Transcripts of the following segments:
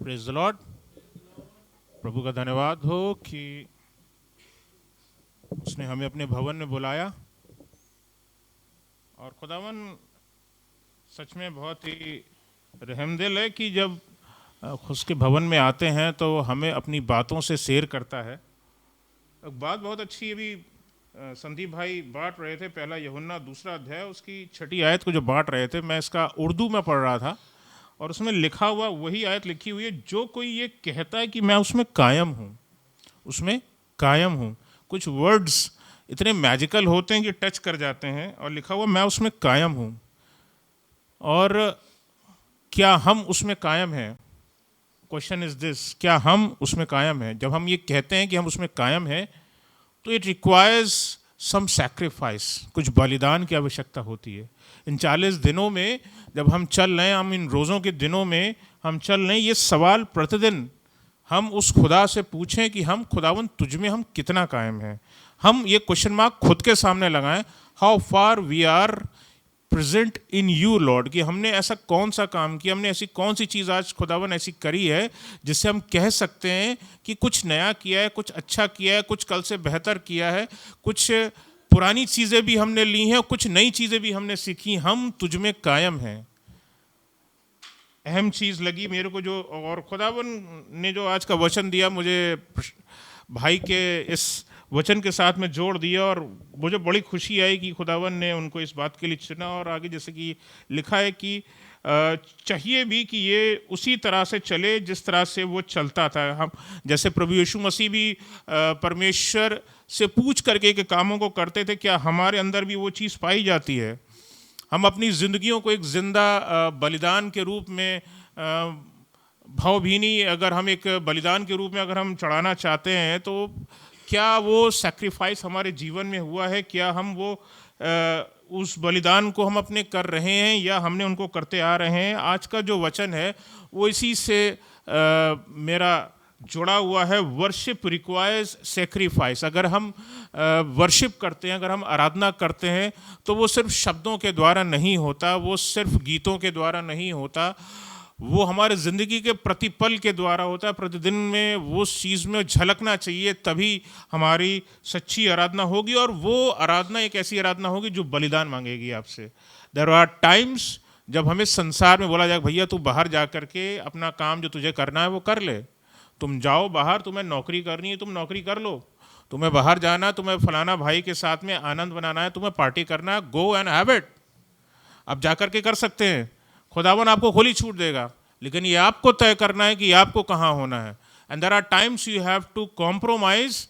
Praise the Lord. प्रभु का धन्यवाद हो कि उसने हमें अपने भवन में बुलाया। और खुदावन सच में बहुत ही रहमदिल है कि जब उसके भवन में आते हैं तो हमें अपनी बातों से शेयर करता है। एक बात बहुत अच्छी अभी संदीप भाई बांट रहे थे, पहला यूहन्ना 2 अध्याय उसकी 6 आयत को जो बांट रहे थे, मैं इसका उर्दू में पढ़ रहा था और उसमें लिखा हुआ वही आयत लिखी हुई है, जो कोई ये कहता है कि मैं उसमें कायम हूँ, उसमें कायम हूँ। कुछ वर्ड्स इतने मैजिकल होते हैं कि टच कर जाते हैं, और लिखा हुआ मैं उसमें कायम हूँ। और क्या हम उसमें कायम हैं? क्वेश्चन इज दिस, क्या हम उसमें कायम हैं? जब हम ये कहते हैं कि हम उसमें कायम हैं तो इट रिक्वायर्स सम सैक्रिफाइस, कुछ बलिदान की आवश्यकता होती है। इन 40 दिनों में जब हम चल रहे हैं, हम इन रोज़ों के दिनों में हम चल रहे हैं, ये सवाल प्रतिदिन हम उस खुदा से पूछें कि हम खुदावन तुझ में हम कितना कायम हैं। हम ये क्वेश्चन मार्क खुद के सामने लगाएं, how far we are present in you Lord, कि हमने ऐसा कौन सा काम किया, हमने ऐसी कौन सी चीज़ आज खुदावन ऐसी करी है जिससे हम कह सकते हैं कि कुछ नया किया है, कुछ अच्छा किया है, कुछ कल से बेहतर किया है, कुछ पुरानी चीज़ें भी हमने ली हैं, कुछ नई चीज़ें भी हमने सीखी। हम तुझ में कायम हैं। अहम चीज़ लगी मेरे को जो, और खुदावन ने जो आज का वचन दिया मुझे भाई के इस वचन के साथ में जोड़ दिया, और मुझे बड़ी खुशी आई कि खुदावन ने उनको इस बात के लिए चुना। और आगे जैसे कि लिखा है कि चाहिए भी कि ये उसी तरह से चले जिस तरह से वो चलता था। हम जैसे प्रभु यीशु मसीह भी परमेश्वर से पूछ करके के कामों को करते थे, क्या हमारे अंदर भी वो चीज़ पाई जाती है? हम अपनी ज़िंदगियों को एक जिंदा बलिदान के रूप में, भावभीनी अगर हम एक बलिदान के रूप में अगर हम चढ़ाना चाहते हैं, तो क्या वो सैक्रिफाइस हमारे जीवन में हुआ है? क्या हम वो उस बलिदान को हम अपने कर रहे हैं या हमने उनको करते आ रहे हैं? आज का जो वचन है वो इसी से मेरा जुड़ा हुआ है। Worship requires sacrifice. अगर हम वर्शिप करते हैं, अगर हम आराधना करते हैं, तो वो सिर्फ शब्दों के द्वारा नहीं होता, वो सिर्फ गीतों के द्वारा नहीं होता, वो हमारे ज़िंदगी के प्रतिपल के द्वारा होता है। प्रतिदिन में वो चीज़ में झलकना चाहिए, तभी हमारी सच्ची आराधना होगी। और वो आराधना एक ऐसी आराधना होगी जो बलिदान मांगेगी आपसे। देयर आर टाइम्स जब हमें संसार में बोला जाए, भैया तू बाहर जा करके अपना काम जो तुझे करना है वो कर ले, तुम जाओ बाहर, तुम्हें नौकरी करनी है तुम नौकरी कर लो, तुम्हें बाहर जाना, तुम्हें फलाना भाई के साथ में आनंद बनाना है, तुम्हें पार्टी करना है, गो एंड हैव इट। आप जा करके कर सकते हैं, खुदावन आपको खुली छूट देगा, लेकिन ये आपको तय करना है कि आपको कहाँ होना है। And there are times you have to compromise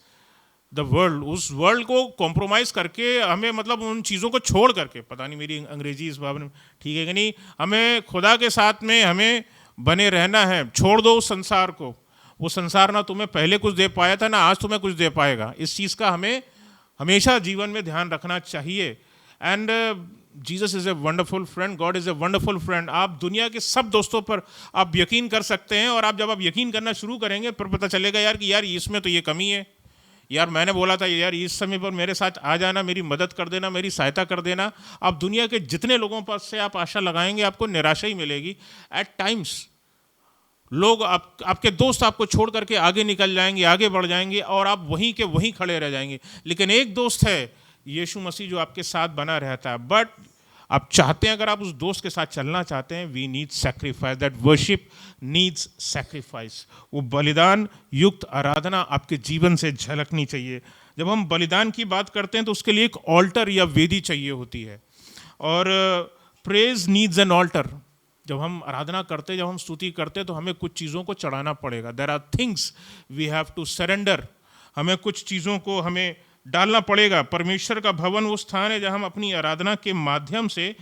the world. उस वर्ल्ड को कॉम्प्रोमाइज़ करके हमें, मतलब उन चीज़ों को छोड़ करके, पता नहीं मेरी अंग्रेजी इस बारे में ठीक है कि नहीं, हमें खुदा के साथ में हमें बने रहना है। छोड़ दो उस संसार को। वो संसार ना तुम्हें पहले कुछ दे पाया था, ना आज तुम्हें कुछ दे पाएगा। इस चीज़ का हमें हमेशा जीवन में ध्यान रखना चाहिए। And Jesus is a wonderful friend, God is a wonderful friend. आप दुनिया के सब दोस्तों पर आप यकीन कर सकते हैं, और आप जब आप यकीन करना शुरू करेंगे फिर पता चलेगा यार कि यार इसमें तो ये कमी है, यार मैंने बोला था यार इस समय पर मेरे साथ आ जाना, मेरी मदद कर देना, मेरी सहायता कर देना। आप दुनिया के जितने लोगों पर से आप आशा लगाएंगे, आपको निराशा ही मिलेगी। एट टाइम्स लोग आपके दोस्त आपको छोड़ करके आगे निकल जाएंगे, आगे बढ़ जाएंगे, और आप वहीं के वहीं खड़े रह जाएंगे। लेकिन एक दोस्त है यीशु मसीह जो आपके साथ बना रहता है। बट आप चाहते हैं, अगर आप उस दोस्त के साथ चलना चाहते हैं, we need sacrifice. That worship needs sacrifice. वो बलिदान युक्त आराधना आपके जीवन से झलकनी चाहिए। जब हम बलिदान की बात करते हैं तो उसके लिए एक ऑल्टर या वेदी चाहिए होती है, और प्रेज नीड्स एन ऑल्टर। जब हम आराधना करते, जब हम स्तुति करते, तो हमें कुछ चीज़ों को चढ़ाना पड़ेगा। There are things we have to surrender. हमें कुछ चीज़ों को हमें डालना पड़ेगा। परमेश्वर का भवन वो स्थान है जहाँ हम अपनी आराधना के माध्यम से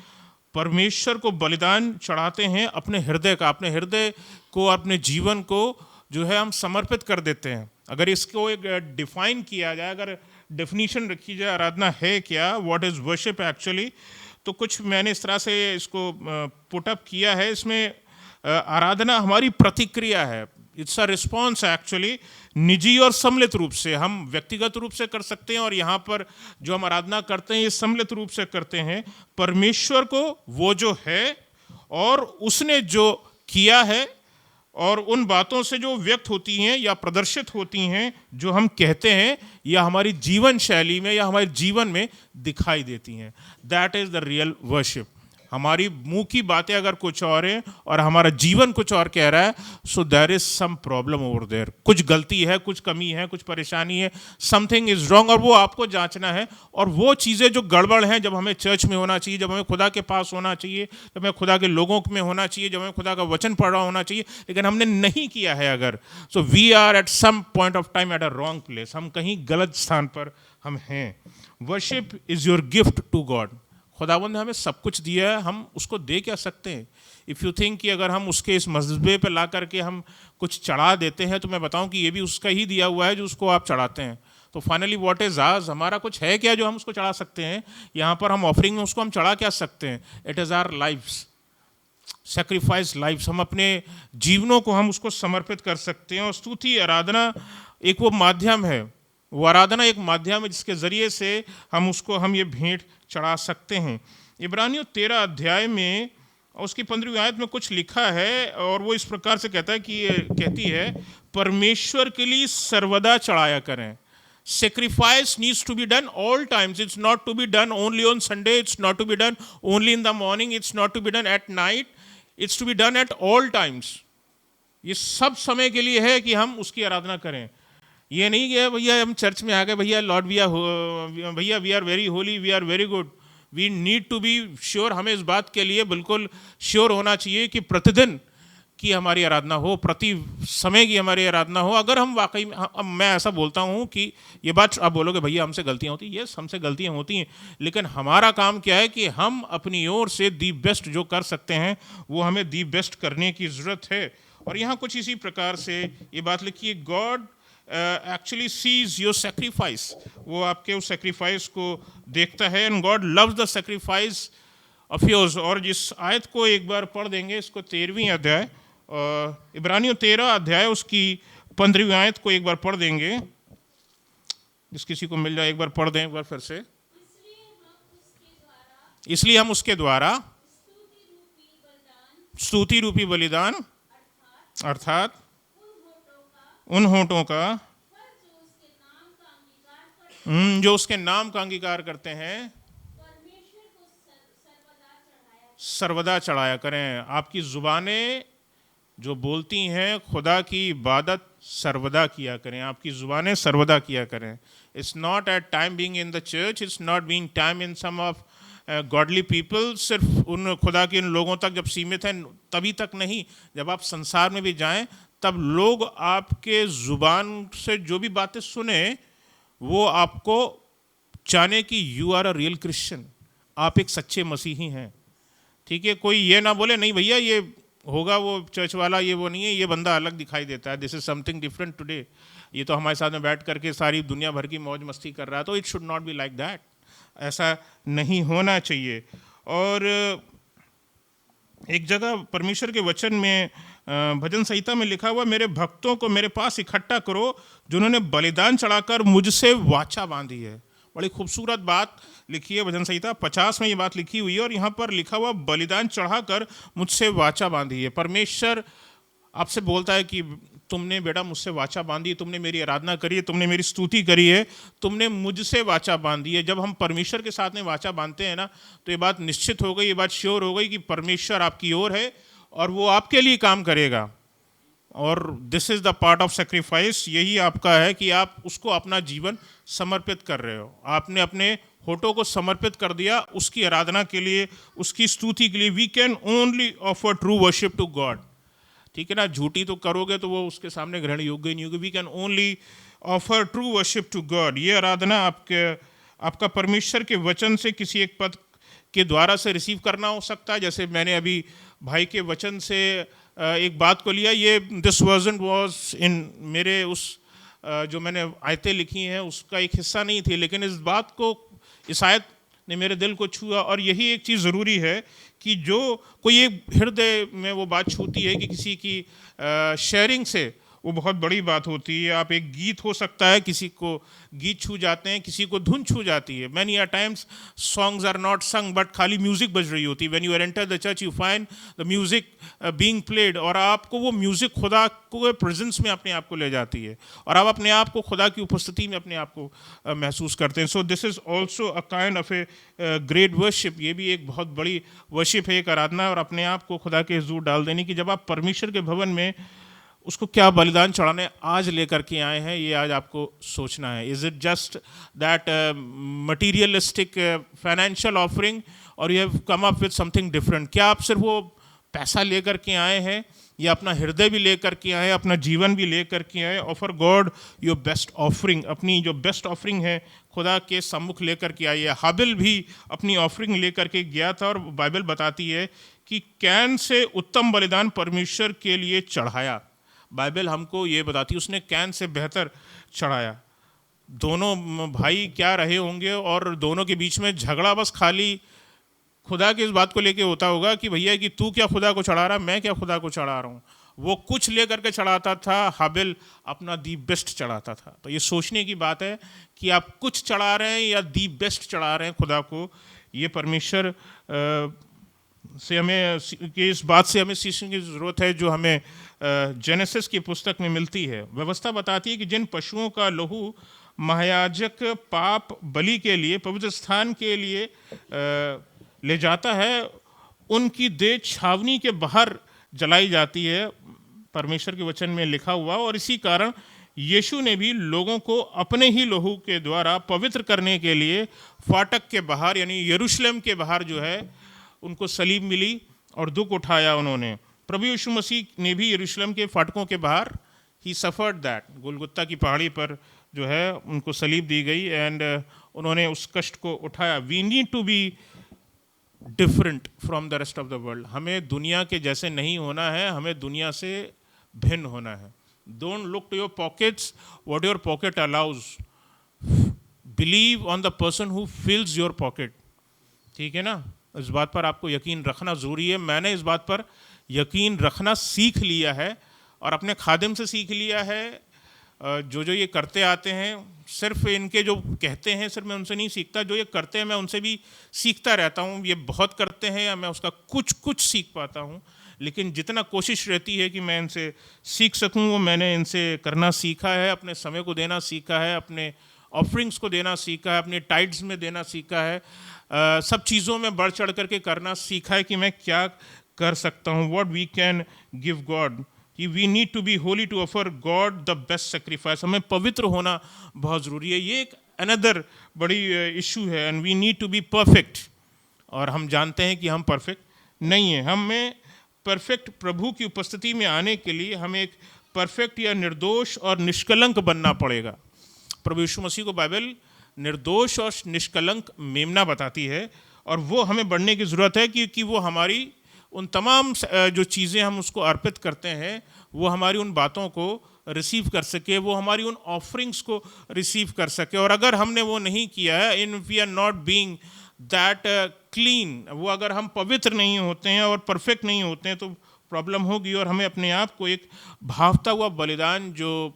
परमेश्वर को बलिदान चढ़ाते हैं, अपने हृदय का, अपने हृदय को, अपने जीवन को जो है हम समर्पित कर देते हैं। अगर इसको एक डिफाइन किया जाए, अगर डेफिनीशन रखी जाए आराधना है क्या, व्हाट इज़ वर्शिप एक्चुअली, तो कुछ मैंने इस तरह से इसको पुटअप किया है। इसमें आराधना हमारी प्रतिक्रिया है, इट्स अ रिस्पॉन्स एक्चुअली। निजी और सम्मिलित रूप से, हम व्यक्तिगत रूप से कर सकते हैं, और यहाँ पर जो हम आराधना करते हैं ये सम्मिलित रूप से करते हैं। परमेश्वर को वो जो है और उसने जो किया है और उन बातों से जो व्यक्त होती हैं या प्रदर्शित होती हैं, जो हम कहते हैं या हमारी जीवन शैली में या हमारे जीवन में दिखाई देती हैं। That is the real worship. हमारी मुंह की बातें अगर कुछ और है और हमारा जीवन कुछ और कह रहा है, so there is some problem over there. कुछ गलती है, कुछ कमी है, कुछ परेशानी है, समथिंग इज रॉन्ग, और वो आपको जांचना है। और वो चीज़ें जो गड़बड़ हैं, जब हमें चर्च में होना चाहिए, जब हमें खुदा के पास होना चाहिए, जब हमें खुदा के लोगों में होना चाहिए, जब हमें खुदा का वचन पढ़ रहा होना चाहिए, लेकिन हमने नहीं किया है अगर, so we are at some point of time at a wrong place. हम कहीं गलत स्थान पर हम हैं। Worship is your gift to God. खुदावंद ने हमें सब कुछ दिया है, हम उसको दे क्या सकते हैं? इफ़ यू थिंक कि अगर हम उसके इस मजबे पे ला करके हम कुछ चढ़ा देते हैं, तो मैं बताऊं कि ये भी उसका ही दिया हुआ है जो उसको आप चढ़ाते हैं। तो फाइनली व्हाट इज आवर्स? हमारा कुछ है क्या जो हम उसको चढ़ा सकते हैं? यहाँ पर हम ऑफरिंग में उसको हम चढ़ा क्या सकते हैं? It is our lifes, sacrifice lifes. हम अपने जीवनों को हम उसको समर्पित कर सकते हैं। और स्तुति, आराधना एक वो माध्यम है, वो आराधना एक माध्यम है जिसके ज़रिए से हम ये भेंट चढ़ा सकते हैं। इब्रानियों 13 अध्याय में उसकी 15वीं आयत में कुछ लिखा है, और वो इस प्रकार से कहती है, परमेश्वर के लिए सर्वदा चढ़ाया करें। Sacrifice needs to be done all times. It's not to be done only on Sunday. It's not to be done only in the morning. It's not to be done at night. It's to be done at all times. ये सब समय के लिए है कि हम उसकी आराधना करें। ये नहीं कि भैया हम चर्च में आ गए, भैया लॉर्ड भैया we are very holy, we are very good. We need to be sure. हमें इस बात के लिए बिल्कुल श्योर होना चाहिए कि प्रतिदिन की हमारी आराधना हो, प्रति समय की हमारी आराधना हो। अगर हम वाकई में, मैं ऐसा बोलता हूँ कि ये बात आप बोलोगे भैया हमसे गलतियाँ होती हैं, यस हमसे गलतियाँ होती हैं, लेकिन हमारा काम क्या है कि हम अपनी ओर से दी बेस्ट जो कर सकते हैं वो हमें दी बेस्ट करने की ज़रूरत है। और यहाँ कुछ इसी प्रकार से ये बात लिखी है, God actually sees your sacrifice. वो आपके उस सेक्रीफाइस को देखता है, and God loves the sacrifice of yours. और जिस आयत को एक बार पढ़ देंगे, इसको 13वीं अध्याय, इब्रानियों 13 अध्याय उसकी 15वीं आयत को एक बार पढ़ देंगे। जिस किसी को मिल जाए एक बार पढ़ दें एक बार फिर से। इसलिए हम उसके द्वारा स्तुति रूपी बलिदान अर्थात उन होठों का जो उसके नाम का अंगीकार करते हैं, सर्वदा चढ़ाया करें। आपकी जुबानें जो बोलती हैं खुदा की इबादत सर्वदा किया करें। आपकी जुबानें सर्वदा किया करें। It's not at time being in the church, it's not being time in some of godly people. सिर्फ उन खुदा के इन लोगों तक जब सीमित है तभी तक नहीं, जब आप संसार में भी जाएं तब लोग आपके जुबान से जो भी बातें सुने वो आपको जाने कि you are a real Christian, आप एक सच्चे मसीही हैं। ठीक है, कोई ये ना बोले नहीं भैया ये होगा वो चर्च वाला, ये वो नहीं है, ये बंदा अलग दिखाई देता है, this is something different today, ये तो हमारे साथ में बैठ करके सारी दुनिया भर की मौज मस्ती कर रहा है। तो it should not be like that, ऐसा नहीं होना चाहिए। और एक जगह परमेश्वर के वचन में भजन संहिता में लिखा हुआ, मेरे भक्तों को मेरे पास इकट्ठा करो जिन्होंने बलिदान चढ़ाकर मुझसे वाचा बांधी है। बड़ी खूबसूरत बात लिखी है भजन संहिता 50 में ये बात लिखी हुई है, और यहाँ पर लिखा हुआ बलिदान चढ़ाकर मुझसे वाचा बांधी है। परमेश्वर आपसे बोलता है कि तुमने बेटा मुझसे वाचा बांधी, तुमने मेरी आराधना करी है, तुमने मेरी स्तुति करी है, तुमने मुझसे वाचा बांधी है। जब हम परमेश्वर के साथ में वाचा बांधते हैं ना, तो ये बात निश्चित हो गई, ये बात श्योर हो गई कि परमेश्वर आपकी ओर है और वो आपके लिए काम करेगा। और this is the part of sacrifice. यही आपका है कि आप उसको अपना जीवन समर्पित कर रहे हो। आपने अपने होठों को समर्पित कर दिया उसकी आराधना के लिए, उसकी स्तुति के लिए। We can only offer true worship to God. ठीक है ना, झूठी तो करोगे तो वो उसके सामने ग्रहण योग्य नहीं होगी। We can only offer true worship to God. ये आराधना आपका परमेश्वर के वचन से किसी एक पद के द्वारा से रिसीव करना हो सकता है। जैसे मैंने अभी भाई के वचन से एक बात को लिया, ये दिस वर्जन वाज इन मेरे उस जो मैंने आयतें लिखी हैं उसका एक हिस्सा नहीं थी, लेकिन इस बात को, इस आयत ने मेरे दिल को छुआ। और यही एक चीज़ ज़रूरी है कि जो कोई एक हृदय में वो बात छूती है कि किसी की शेयरिंग से वो बहुत बड़ी बात होती है। आप एक गीत हो सकता है, किसी को गीत छू जाते हैं, किसी को धुन छू जाती है। Many a times songs are not sung but खाली म्यूजिक बज रही होती है। When you enter the church you find the music being played, और आपको वो म्यूजिक खुदा को प्रेजेंस में अपने आप को ले जाती है, और आप अपने आप को खुदा की उपस्थिति में अपने आप को महसूस करते हैं। So this is also a kind of a great worship. ये भी एक बहुत बड़ी वर्शिप है, एक आराधना है, और अपने आप को खुदा के हुजूर डाल देने की। जब आप परमेश्वर के भवन में उसको क्या बलिदान चढ़ाने आज लेकर के आए हैं, ये आज आपको सोचना है। Is it just that materialistic financial offering, और you have come up with something different? क्या आप सिर्फ वो पैसा लेकर के आए हैं, या अपना हृदय भी लेकर के आए, अपना जीवन भी लेकर के आए? Offer God your best offering. अपनी जो बेस्ट ऑफरिंग है खुदा के सम्मुख लेकर के आइए। हाबिल भी अपनी ऑफरिंग लेकर के गया था, और बाइबल बताती है कि कैन से उत्तम बलिदान परमेश्वर के लिए चढ़ाया। बाइबल हमको ये बताती है उसने कैन से बेहतर चढ़ाया। दोनों भाई क्या रहे होंगे, और दोनों के बीच में झगड़ा बस खाली खुदा की इस बात को लेके होता होगा कि भैया कि तू क्या खुदा को चढ़ा रहा, मैं क्या खुदा को चढ़ा रहा हूँ। वो कुछ लेकर के चढ़ाता था, हाबिल अपना दी बेस्ट चढ़ाता था। तो ये सोचने की बात है कि आप कुछ चढ़ा रहे हैं या दी बेस्ट चढ़ा रहे हैं खुदा को। ये परमेश्वर से हमें कि इस बात से हमें सीखने की ज़रूरत है, जो हमें जेनेसिस की पुस्तक में मिलती है। व्यवस्था बताती है कि जिन पशुओं का लहू महायाजक पाप बलि के लिए पवित्र स्थान के लिए ले जाता है, उनकी देह छावनी के बाहर जलाई जाती है, परमेश्वर के वचन में लिखा हुआ। और इसी कारण यीशु ने भी लोगों को अपने ही लहू के द्वारा पवित्र करने के लिए फाटक के बाहर, यानी यरूशलेम के बाहर जो है, उनको सलीब मिली और दुख उठाया उन्होंने। प्रभु यीशु मसीह ने भी यरूशलेम के फाटकों के बाहर ही सफर्ड दैट, गोलगुत्ता की पहाड़ी पर जो है उनको सलीब दी गई, एंड उन्होंने उस कष्ट को उठाया। We need to be different from the rest of the world. हमें दुनिया के जैसे नहीं होना है, हमें दुनिया से भिन्न होना है। Don't look to your pockets, what your pocket allows. Believe on the person who fills your pocket. ठीक है ना? इस बात पर आपको यकीन रखना ज़रूरी है। मैंने इस बात पर यकीन रखना सीख लिया है, और अपने खादिम से सीख लिया है। जो जो ये करते आते हैं, सिर्फ इनके जो कहते हैं सिर्फ मैं उनसे नहीं सीखता, जो ये करते हैं मैं उनसे भी सीखता रहता हूँ। ये बहुत करते हैं या मैं उसका कुछ कुछ सीख पाता हूँ, लेकिन जितना कोशिश रहती है कि मैं इनसे सीख सकूँ, वो मैंने इनसे करना सीखा है। अपने समय को देना सीखा है, अपने ऑफरिंग्स को देना सीखा है, अपने टाइड्स में देना सीखा है। सब चीज़ों में बढ़ चढ़ करके करना सीखा है कि मैं क्या कर सकता हूँ, what we can give God. कि we need to be holy to offer God the best sacrifice. हमें पवित्र होना बहुत ज़रूरी है। ये एक अनदर बड़ी इशू है, and we need to be perfect. और हम जानते हैं कि हम परफेक्ट नहीं हैं। हमें परफेक्ट प्रभु की उपस्थिति में आने के लिए हमें एक परफेक्ट या निर्दोष और निष्कलंक बनना पड़ेगा। प्रभु यीशु मसीह को बाइबल निर्दोष और निष्कलंक मेमना बताती है, और वो हमें बढ़ने की ज़रूरत है कि वो हमारी उन तमाम जो चीज़ें हम उसको अर्पित करते हैं, वो हमारी उन बातों को रिसीव कर सके, वो हमारी उन ऑफरिंग्स को रिसीव कर सके। और अगर हमने वो नहीं किया है, in we are not being that clean, वो अगर हम पवित्र नहीं होते हैं और परफेक्ट नहीं होते हैं, तो प्रॉब्लम होगी। और हमें अपने आप को एक भावता हुआ बलिदान, जो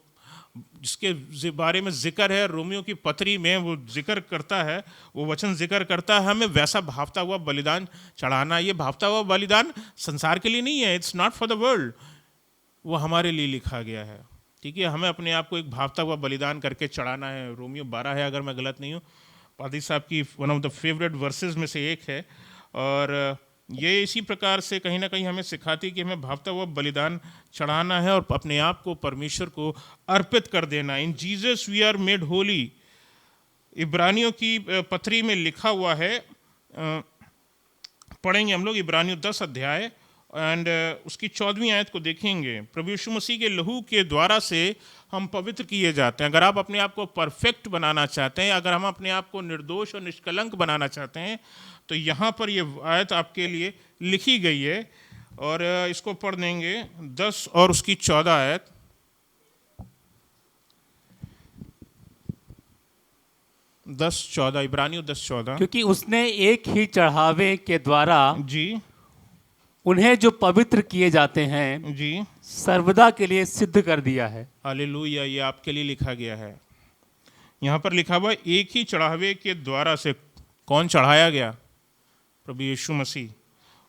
जिसके बारे में जिक्र है रोमियो की पत्री में, वो जिक्र करता है, वो वचन जिक्र करता है, हमें वैसा भावता हुआ बलिदान चढ़ाना। ये भावता हुआ बलिदान संसार के लिए नहीं है, it's not for the world, वो हमारे लिए लिखा गया है। ठीक है, हमें अपने आप को एक भावता हुआ बलिदान करके चढ़ाना है। रोमियो 12 है, अगर मैं गलत नहीं हूँ, पादी साहब की one of the favourite versus में से एक है। और ये इसी प्रकार से कहीं ना कहीं हमें सिखाती कि हमें भावता हुआ बलिदान चढ़ाना है और अपने आप को परमेश्वर को अर्पित कर देना। In Jesus we are made holy, इब्रानियों की पत्री में लिखा हुआ है। पढ़ेंगे हम लोग इब्रानियों 10 अध्याय एंड उसकी 14वीं आयत को देखेंगे। प्रभु यीशु मसीह के लहू के द्वारा से हम पवित्र किए जाते हैं। अगर आप अपने आप को परफेक्ट बनाना चाहते हैं, अगर हम अपने आप को निर्दोष और निष्कलंक बनाना चाहते हैं, तो यहाँ पर ये आयत आपके लिए लिखी गई है, और इसको पढ़ देंगे 10 और उसकी 14 आयत। इब्रानियों 10:14। क्योंकि उसने एक ही चढ़ावे के द्वारा जी उन्हें जो पवित्र किए जाते हैं जी, सर्वदा के लिए सिद्ध कर दिया है। हालेलुया, ये आपके लिए लिखा गया है। यहाँ पर लिखा हुआ है, एक ही चढ़ावे के द्वारा से कौन चढ़ाया गया? प्रभु यीशु मसीह।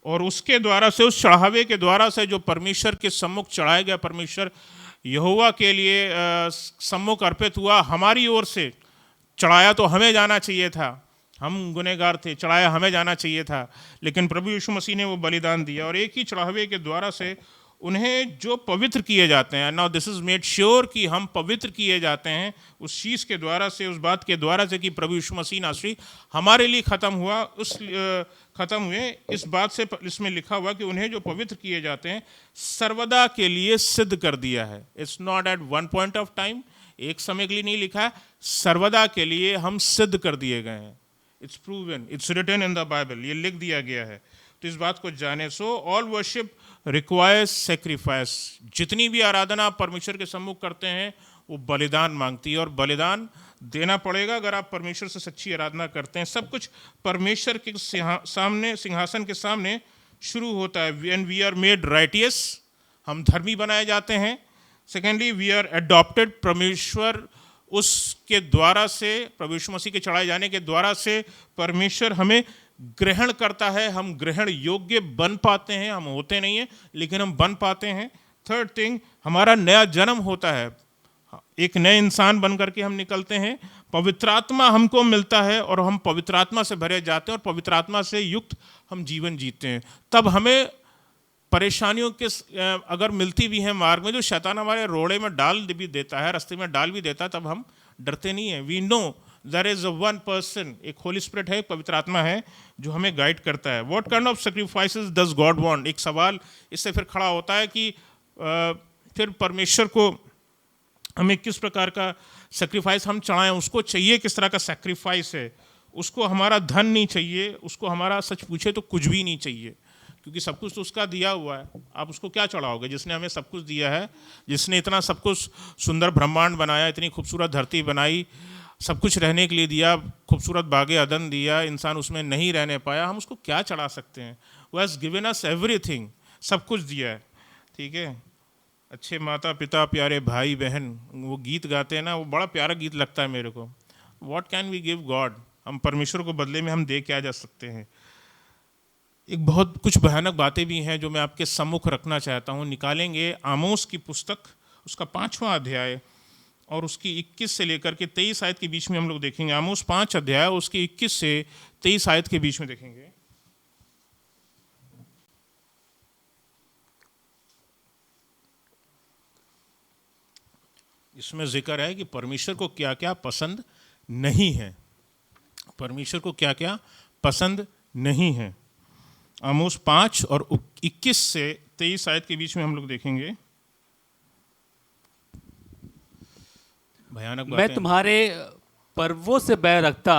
और उसके द्वारा से, उस चढ़ावे के द्वारा से जो परमेश्वर के सम्मुख चढ़ाया गया, परमेश्वर यहोवा के लिए सम्मुख अर्पित हुआ, हमारी ओर से चढ़ाया तो हमें जाना चाहिए था, हम गुनहगार थे, चढ़ाया हमें जाना चाहिए था, लेकिन प्रभु यीशु मसीह ने वो बलिदान दिया। और एक ही चढ़ावे के द्वारा से उन्हें जो पवित्र किए जाते हैं, now this is made sure कि हम पवित्र किए जाते हैं उस चीज़ के द्वारा से, उस बात के द्वारा से कि प्रभु यीशु मसीह नासरी हमारे लिए ख़त्म हुआ, उस ख़त्म हुए, इस बात से इसमें लिखा हुआ कि उन्हें जो पवित्र किए जाते हैं सर्वदा के लिए सिद्ध कर दिया है। It's not eight one point of time, एक समय के लिए नहीं लिखा है, सर्वदा के लिए हम सिद्ध कर दिए गए हैं। It's proven, it's written in the Bible, ये लिख दिया गया है। तो इस बात को जाने। So all worship requires sacrifice. जितनी भी आराधना आप परमेश्वर के सम्मुख करते हैं वो बलिदान मांगती है, और बलिदान देना पड़ेगा अगर आप परमेश्वर से सच्ची आराधना करते हैं। सब कुछ परमेश्वर के सामने, सिंहासन के सामने शुरू होता है। When we are made righteous, हम धर्मी बनाए जाते हैं। सेकेंडली, वी आर अडॉप्टेड, परमेश्वर उसके द्वारा से, प्रभु यीशु मसीह के चढ़ाए जाने के द्वारा से परमेश्वर हमें ग्रहण करता है, हम ग्रहण योग्य बन पाते हैं। हम होते नहीं हैं लेकिन हम बन पाते हैं। थर्ड थिंग, हमारा नया जन्म होता है, एक नए इंसान बन करके हम निकलते हैं। पवित्र आत्मा हमको मिलता है और हम पवित्र आत्मा से भरे जाते हैं और पवित्र आत्मा से युक्त हम जीवन जीते हैं। तब हमें परेशानियों के अगर मिलती भी हैं मार्ग में, जो शैतान हमारे रोड़े में डाल भी देता है, रास्ते में डाल भी देता है, तब हम डरते नहीं हैं। We know there is a one person, एक होली स्पिरिट है, पवित्र आत्मा है जो हमें गाइड करता है। What kind of sacrifices does God want? एक सवाल इससे फिर खड़ा होता है कि फिर परमेश्वर को हमें किस प्रकार का सेक्रीफाइस हम चढ़ाएं, उसको चाहिए किस तरह का सेक्रीफाइस है। उसको हमारा धन नहीं चाहिए, उसको हमारा, सच पूछे तो कुछ भी नहीं चाहिए, क्योंकि सब कुछ तो उसका दिया हुआ है। आप उसको क्या चढ़ाओगे जिसने हमें सब कुछ दिया है, जिसने इतना सब कुछ सुंदर ब्रह्मांड बनाया, इतनी खूबसूरत धरती बनाई, सब कुछ रहने के लिए दिया, खूबसूरत बागे अदन दिया, इंसान उसमें नहीं रहने पाया, हम उसको क्या चढ़ा सकते हैं? वो हैज़ गिवन अस एवरीथिंग, सब कुछ दिया है। ठीक है, अच्छे माता पिता, प्यारे भाई बहन, वो गीत गाते हैं ना, वो बड़ा प्यारा गीत लगता है मेरे को। What can we give God? हम परमेश्वर को बदले में हम दे क्या जा सकते हैं? एक बहुत कुछ भयानक बातें भी हैं जो मैं आपके सम्मुख रखना चाहता हूँ। निकालेंगे आमोस की पुस्तक, उसका 5वां अध्याय और उसकी 21 से लेकर के 23 आयत के बीच में हम लोग देखेंगे। आमोस 5 अध्याय, उसकी 21 से 23 आयत के बीच में देखेंगे। इसमें जिक्र है कि परमेश्वर को क्या क्या पसंद नहीं है, परमेश्वर को क्या क्या पसंद नहीं है। आमोस 5 और 21 से 23 आयत के बीच में हम लोग देखेंगे। भयानक बातें। मैं तुम्हारे पर्वों से बैर रखता,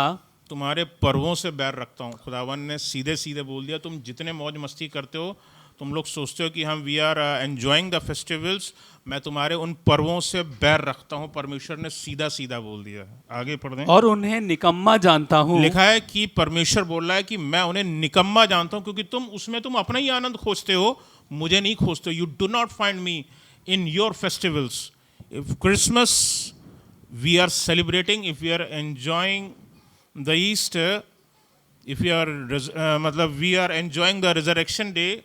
तुम्हारे पर्वों से बैर रखता हूँ। खुदावन ने सीधे सीधे बोल दिया। तुम जितने मौज मस्ती करते हो, तुम लोग सोचते हो कि हम we are enjoying the festivals, मैं तुम्हारे उन पर्वों से बैर रखता हूँ। परमेश्वर ने सीधा सीधा बोल दिया। आगे पढ़ दें। और उन्हें निकम्मा जानता हूँ। लिखा है कि परमेश्वर बोल रहा है कि मैं उन्हें निकम्मा जानता हूँ, क्योंकि तुम उसमें तुम अपना ही आनंद खोजते हो, मुझे नहीं खोजते हो। You do not find me in your festivals. If Christmas we are celebrating, if we are enjoying the Easter, if you are मतलब we are enjoying the resurrection day,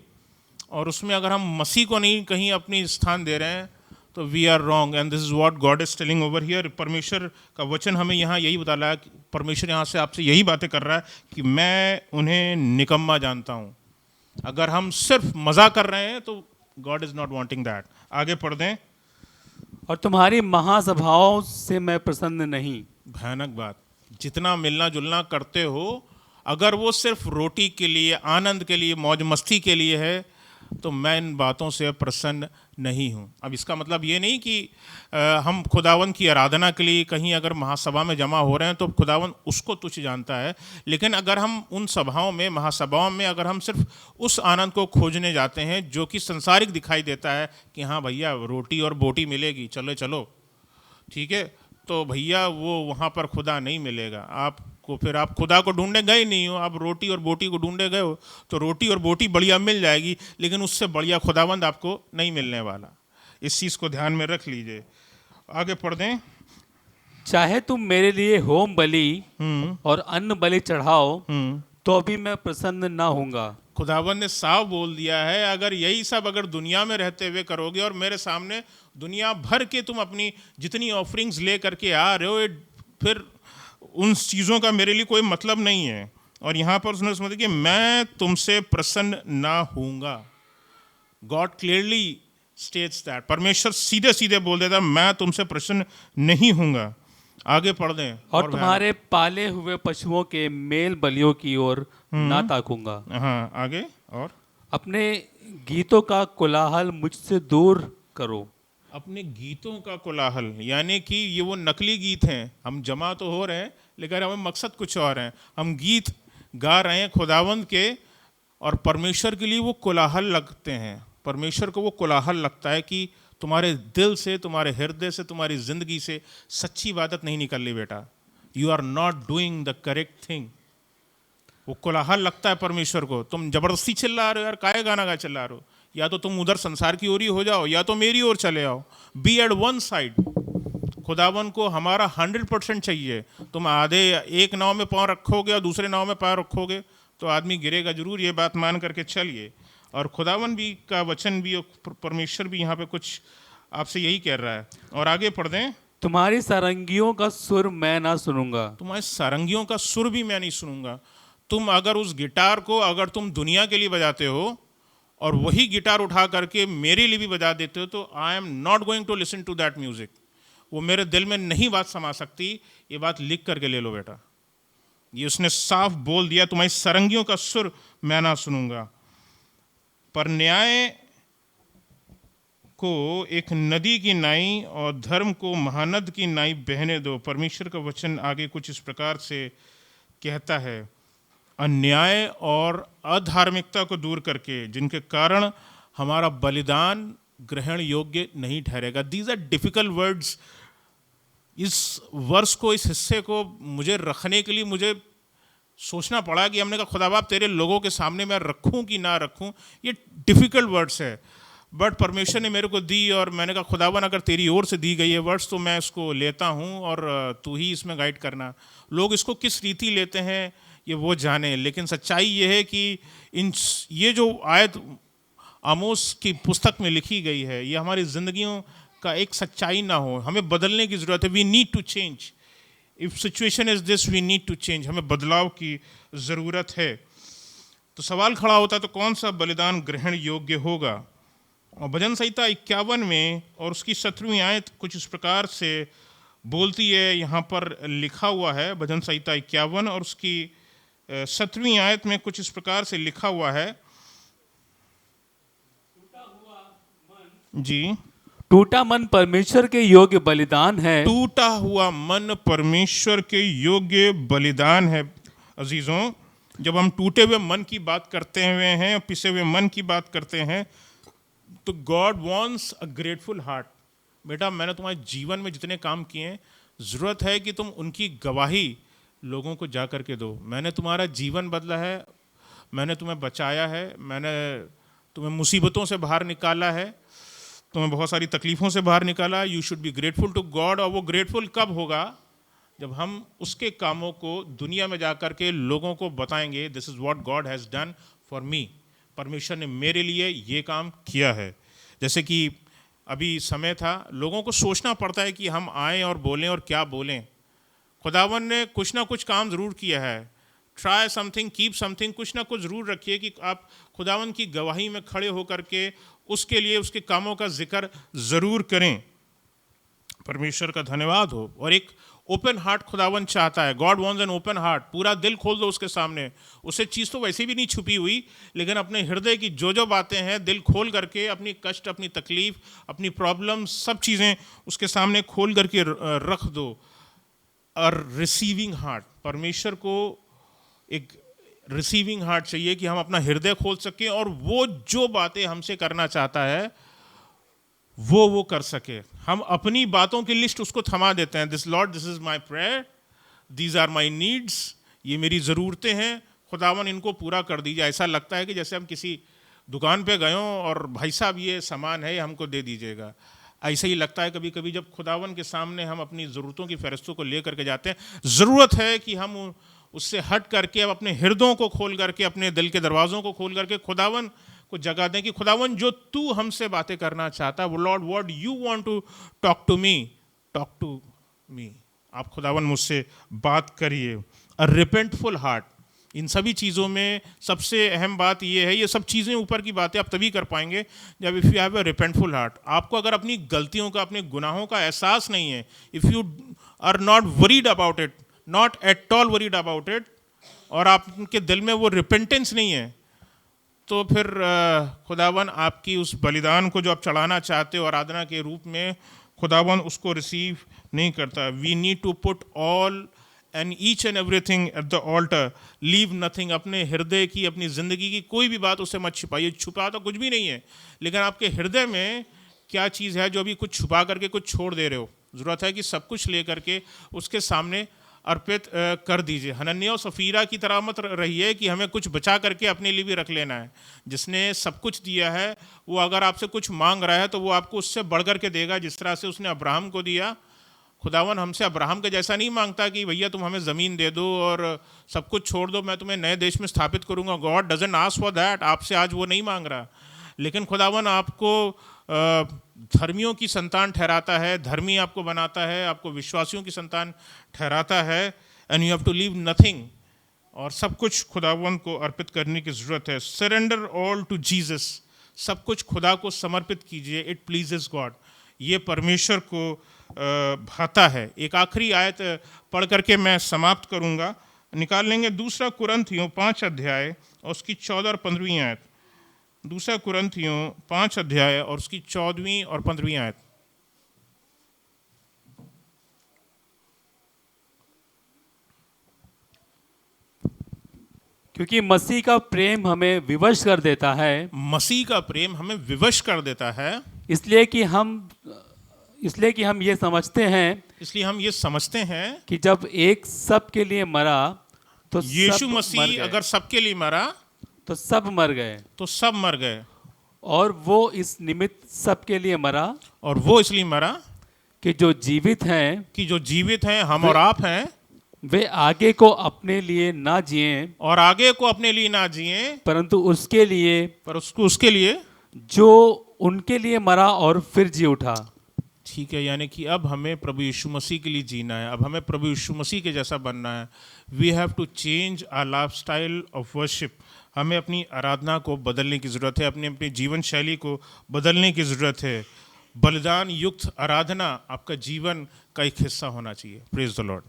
और उसमें अगर हम मसीह को नहीं कहीं अपनी स्थान दे रहे हैं तो we are wrong. And this is what God is telling over here. परमेश्वर का वचन हमें यहाँ यही बता रहा है कि परमेश्वर यहाँ से आपसे यही बातें कर रहा है कि मैं उन्हें निकम्मा जानता हूँ। अगर हम सिर्फ मज़ा कर रहे हैं तो God is not wanting that. आगे पढ़ दें। और तुम्हारी महासभाओं से मैं प्रसन्न नहीं। भयानक बात। जितना मिलना जुलना करते हो, अगर वो सिर्फ रोटी के लिए, आनंद के लिए, मौज मस्ती के लिए है, तो मैं इन बातों से प्रसन्न नहीं हूँ। अब इसका मतलब ये नहीं कि हम खुदावन की आराधना के लिए कहीं अगर महासभा में जमा हो रहे हैं तो खुदावन उसको तुच्छ जानता है। लेकिन अगर हम उन सभाओं में, महासभाओं में अगर हम सिर्फ उस आनंद को खोजने जाते हैं जो कि संसारिक दिखाई देता है कि हाँ भैया रोटी और बोटी मिलेगी, चलो चलो, ठीक है, तो भैया वो वहाँ पर खुदा नहीं मिलेगा। आप को फिर आप खुदा को ढूंढने गए नहीं हो, आप रोटी और बोटी को ढूंढने गए हो, तो रोटी और बोटी बढ़िया मिल जाएगी, लेकिन उससे बढ़िया खुदावंद आपको नहीं मिलने वाला। इस चीज़ को ध्यान में रख लीजिए। आगे पढ़ दें। चाहे तुम मेरे लिए होम बलि और अन्न बलि चढ़ाओ तो भी मैं प्रसन्न ना होऊंगा। खुदावंद ने साफ बोल दिया है, अगर यही सब अगर दुनिया में रहते हुए करोगे और मेरे सामने दुनिया भर के तुम अपनी जितनी ऑफरिंग्स ले करके आ रहे हो, फिर उन चीज़ों का मेरे लिए कोई मतलब नहीं है। और यहाँ पर उसने समझा कि मैं तुमसे प्रसन्न ना होऊंगा। गॉड क्लियरली स्टेट्स दैट, परमेश्वर सीधे सीधे बोल देता मैं तुमसे प्रसन्न नहीं होऊंगा। आगे पढ़ दें। और तुम्हारे पाले हुए पशुओं के मेल बलियों की ओर ना ताकूंगा। हाँ आगे। और अपने गीतों का कोलाहल मुझसे दूर करो। अपने गीतों का कोलाहल, यानी कि ये वो नकली गीत हैं, हम जमा तो हो रहे हैं लेकिन हमें मकसद कुछ और है। हम गीत गा रहे हैं खुदावंद के, और परमेश्वर के लिए वो कोलाहल लगते हैं। परमेश्वर को वो कोलाहल लगता है कि तुम्हारे दिल से, तुम्हारे हृदय से, तुम्हारी ज़िंदगी से सच्ची इबादत नहीं निकल रही बेटा। You are not doing the correct thing. वो कोलाहल लगता है परमेश्वर को। तुम जबरदस्ती चिल्ला रहे हो यार, काहे गाना गा चिल्ला रहे हो? या तो तुम उधर संसार की ओर ही हो जाओ, या तो मेरी ओर चले आओ। Be at one side. खुदावन को हमारा 100% चाहिए। तुम आधे एक नाव में पाँव रखोगे और दूसरे नाव में पाँव रखोगे तो आदमी गिरेगा जरूर। ये बात मान करके चलिए। और खुदावन भी का वचन भी, परमेश्वर भी यहाँ पे कुछ आपसे यही कह रहा है। और आगे पढ़ दें। तुम्हारी सारंगियों का सुर मैं ना सुनूंगा। तुम्हारी सारंगियों का सुर भी मैं नहीं सुनूंगा। तुम अगर उस गिटार को अगर तुम दुनिया के लिए बजाते हो और वही गिटार उठा करके मेरे लिए भी बजा देते हो, तो I am not going to listen to that music. वो मेरे दिल में नहीं बात समा सकती। ये बात लिख करके ले लो बेटा। ये उसने साफ बोल दिया, तुम्हारी सारंगियों का सुर मैं ना सुनूंगा। पर न्याय को एक नदी की नाई और धर्म को महानद की नाई बहने दो। परमेश्वर का वचन आगे कुछ इस प्रकार से कहता है, अन्याय और अधार्मिकता को दूर करके, जिनके कारण हमारा बलिदान ग्रहण योग्य नहीं ठहरेगा। These are difficult words. इस वर्ष को, इस हिस्से को मुझे रखने के लिए मुझे सोचना पड़ा कि हमने कहा खुदा बाप तेरे लोगों के सामने मैं रखूं कि ना रखूं। ये डिफिकल्ट वर्ड्स है, बट परमेश्वर ने मेरे को दी और मैंने कहा खुदावन अगर तेरी ओर से दी गई है वर्ड्स तो मैं इसको लेता हूं और तू ही इसमें गाइड करना। लोग इसको किस रीति लेते हैं ये वो जाने, लेकिन सच्चाई ये है कि ये जो आयत आमोस की पुस्तक में लिखी गई है ये हमारी ज़िंदगियों का एक सच्चाई ना हो। हमें बदलने की ज़रूरत है। We need to change. If situation is this we need to change. हमें बदलाव की ज़रूरत है। तो सवाल खड़ा होता है तो कौन सा बलिदान ग्रहण योग्य होगा? और भजन संहिता 51 में और उसकी 17वीं आयत कुछ इस प्रकार से बोलती है। यहाँ पर लिखा हुआ है भजन संहिता 51 और उसकी 17वीं आयत में कुछ इस प्रकार से लिखा हुआ है जी, टूटा मन परमेश्वर के योग्य बलिदान है। टूटा हुआ मन परमेश्वर के योग्य बलिदान है। अजीजों, जब हम टूटे हुए मन की बात करते हुए हैं, पिसे हुए मन की बात करते हैं, तो God wants a grateful heart. बेटा मैंने तुम्हारे जीवन में जितने काम किए हैं, ज़रूरत है कि तुम उनकी गवाही लोगों को जा कर के दो। मैंने तुम्हारा जीवन बदला है, मैंने तुम्हें बचाया है, मैंने तुम्हें मुसीबतों से बाहर निकाला है, तुम्हें बहुत सारी तकलीफ़ों से बाहर निकाला। You should be grateful to God. और वो ग्रेटफुल कब होगा? जब हम उसके कामों को दुनिया में जा कर के लोगों को बताएंगे, this is what God has done for me. परमेश्वर ने मेरे लिए ये काम किया है। जैसे कि अभी समय था, लोगों को सोचना पड़ता है कि हम आएँ और बोलें और क्या बोलें। खुदावन ने कुछ ना कुछ काम ज़रूर किया है। Try something, keep something. कुछ ना कुछ ज़रूर रखिए कि आप खुदावन की गवाही में खड़े होकर के उसके लिए उसके कामों का जिक्र ज़रूर करें। परमेश्वर का धन्यवाद हो। और एक ओपन हार्ट खुदावन चाहता है। God wants an open heart. पूरा दिल खोल दो उसके सामने। उससे चीज़ तो वैसे भी नहीं छुपी हुई, लेकिन अपने हृदय की जो बातें हैं दिल खोल करके, अपनी कष्ट, अपनी तकलीफ़, अपनी प्रॉब्लम, सब चीज़ें उसके सामने खोल करके रख दो। और रिसीविंग हार्ट, परमेश्वर को एक रिसीविंग हार्ट चाहिए कि हम अपना हृदय खोल सकें और वो जो बातें हमसे करना चाहता है वो कर सके। हम अपनी बातों की लिस्ट उसको थमा देते हैं। This Lord, this is my prayer, these are my needs, ये मेरी ज़रूरतें हैं, खुदावन इनको पूरा कर दीजिए। ऐसा लगता है कि जैसे हम किसी दुकान पे गए हों और भाई साहब ये सामान है, हमको दे दीजिएगा। ऐसा ही लगता है कभी कभी जब खुदावन के सामने हम अपनी ज़रूरतों की फहरिस्तों को ले करके जाते हैं। ज़रूरत है कि हम उससे हट करके अब अपने हृदयों को खोल करके, अपने दिल के दरवाज़ों को खोल करके खुदावन को जगह दें कि खुदावन जो तू हमसे बातें करना चाहता है, lord what you want to talk to me, talk to me. आप खुदावन मुझसे बात करिए। अ रिपेंटफुल हार्ट, इन सभी चीज़ों में सबसे अहम बात ये है, ये सब चीज़ें ऊपर की बातें आप तभी कर पाएंगे जब if you have a repentful heart. आपको अगर अपनी गलतियों का, अपने गुनाहों का एहसास नहीं है, if you are not worried about it, not at all worried about it, और आपके दिल में वो रिपेंटेंस नहीं है, तो फिर खुदावन आपकी उस बलिदान को जो आप चढ़ाना चाहते हो आराधना के रूप में, खुदावन उसको रिसीव नहीं करता। We need to put all and each and everything at the altar, leave nothing. अपने हृदय की, अपनी ज़िंदगी की कोई भी बात उससे मत छुपाइए। छुपा तो कुछ भी नहीं है, लेकिन आपके हृदय में क्या चीज़ है जो अभी कुछ छुपा करके कुछ छोड़ दे रहे हो। ज़रूरत है कि सब कुछ ले करके उसके सामने अर्पित कर दीजिए। हनन्याह और सफीरा की तरह मत रहिए कि हमें कुछ बचा करके अपने लिए भी रख लेना है। जिसने सब कुछ दिया है वो अगर आपसे कुछ मांग रहा है तो वो आपको उससे बढ़ करके देगा। जिस तरह से उसने अब्राहम को दिया, खुदावन हमसे अब्राहम के जैसा नहीं मांगता कि भैया तुम हमें ज़मीन दे दो और सब कुछ छोड़ दो, मैं तुम्हें नए देश में स्थापित करूंगा। God doesn't ask for that. आपसे आज वो नहीं मांग रहा, लेकिन खुदावन आपको धर्मियों की संतान ठहराता है, धर्मी आपको बनाता है, आपको विश्वासियों की संतान ठहराता है। And you have to leave nothing, और सब कुछ खुदावन को अर्पित करने की ज़रूरत है। सरेंडर ऑल टू जीसस, सब कुछ खुदा को समर्पित कीजिए। इट प्लीजेस गॉड, ये परमेश्वर को भाता है। एक आखिरी आयत पढ़ करके मैं समाप्त करूंगा। निकाल लेंगे 2 कुरिन्थियों 5 अध्याय और उसकी 14 और 15वीं आयत। 2 कुरिन्थियों 5 अध्याय और उसकी 14वीं और 15वीं आयत। क्योंकि मसीह का प्रेम हमें विवश कर देता है, मसीह का प्रेम हमें विवश कर देता है, इसलिए कि हम ये समझते हैं, इसलिए हम ये समझते हैं कि जब एक सब के लिए मरा तो यीशु सब मर मसीह गए। अगर सबके लिए मरा तो सब मर गए, तो सब मर गए। और वो इस निमित्त सबके लिए मरा, और वो इसलिए मरा कि जो जीवित हैं कि जो जीवित हैं, हम और आप हैं, वे आगे को अपने लिए ना जिए, और आगे को अपने लिए ना जिए, परंतु उसके लिए पर उसके लिए जो उनके लिए मरा और फिर जी उठा। ठीक है, यानी कि अब हमें प्रभु यीशु मसीह के लिए जीना है, अब हमें प्रभु यीशु मसीह के जैसा बनना है। We have to change our lifestyle of worship. हमें अपनी आराधना को बदलने की ज़रूरत है, अपनी जीवन शैली को बदलने की ज़रूरत है। बलिदान युक्त आराधना आपका जीवन का एक हिस्सा होना चाहिए। Praise the Lord.